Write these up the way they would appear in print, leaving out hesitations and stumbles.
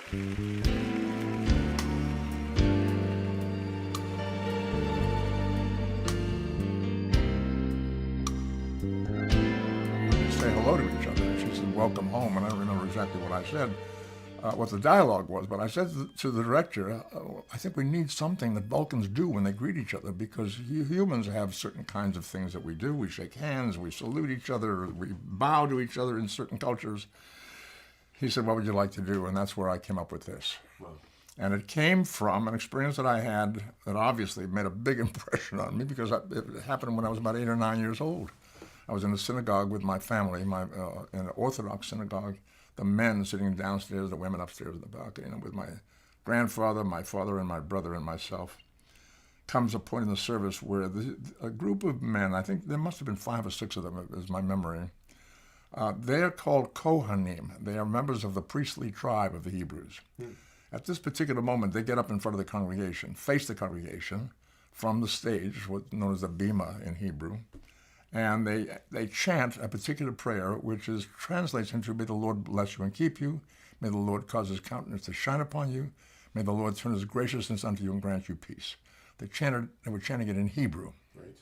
Say hello to each other. She said, "Welcome home," and I don't remember exactly what I said, what the dialogue was, but I said to the director, I think we need something that Vulcans do when they greet each other, because humans have certain kinds of things that we do. We shake hands, we salute each other, we bow to each other in certain cultures. He said, "What would you like to do?" And that's where I came up with this. Wow. And it came from an experience that I had that obviously made a big impression on me, because it happened when I was about 8 or 9 years old. I was in a synagogue with my family, in an Orthodox synagogue, the men sitting downstairs, the women upstairs in the balcony, and with my grandfather, my father, and my brother and myself. Comes a point in the service where a group of men, I think there must have been 5 or 6 of them, is my memory. They are called Kohanim. They are members of the priestly tribe of the Hebrews. At this particular moment, they get up in front of the congregation, face the congregation from the stage, what's known as the bima in Hebrew, and they chant a particular prayer, which translates into, "May the Lord bless you and keep you. May the Lord cause his countenance to shine upon you. May the Lord turn his graciousness unto you and grant you peace." They were chanting it in Hebrew. Right.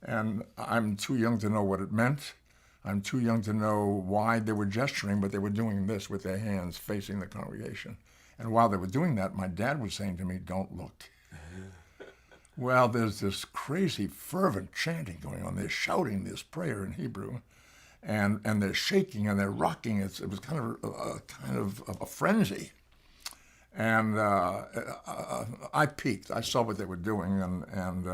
And I'm too young to know what it meant. I'm too young to know why they were gesturing, but they were doing this with their hands facing the congregation. And while they were doing that, my dad was saying to me, "Don't look." Well, there's this crazy, fervent chanting going on. They're shouting this prayer in Hebrew, and they're shaking and they're rocking. It was kind of a frenzy. And I peeked. I saw what they were doing, and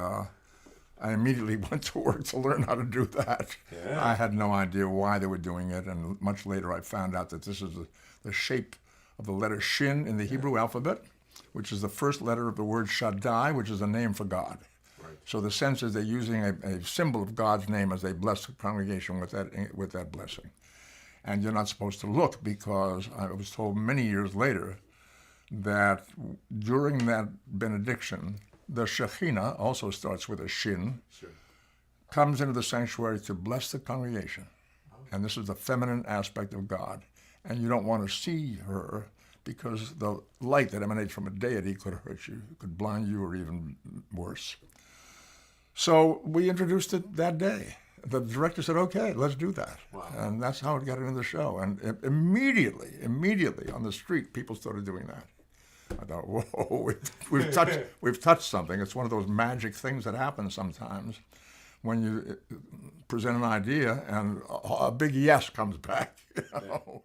I immediately went to work to learn how to do that. Yeah. I had no idea why they were doing it, and much later I found out that this is the shape of the letter Shin in the Hebrew alphabet, which is the first letter of the word Shaddai, which is a name for God. Right. So the sense is they're using a symbol of God's name as they bless the congregation with that blessing. And you're not supposed to look, because I was told many years later that during that benediction, the Shekhinah, also starts with a Shin, sure, comes into the sanctuary to bless the congregation. Okay. And this is the feminine aspect of God. And you don't want to see her, because the light that emanates from a deity could hurt you, could blind you, or even worse. So we introduced it that day. The director said, "Okay, let's do that." Wow. And that's how it got into the show. And immediately on the street, people started doing that. I thought, whoa, we've touched something. It's one of those magic things that happens sometimes when you present an idea and a big yes comes back. You know?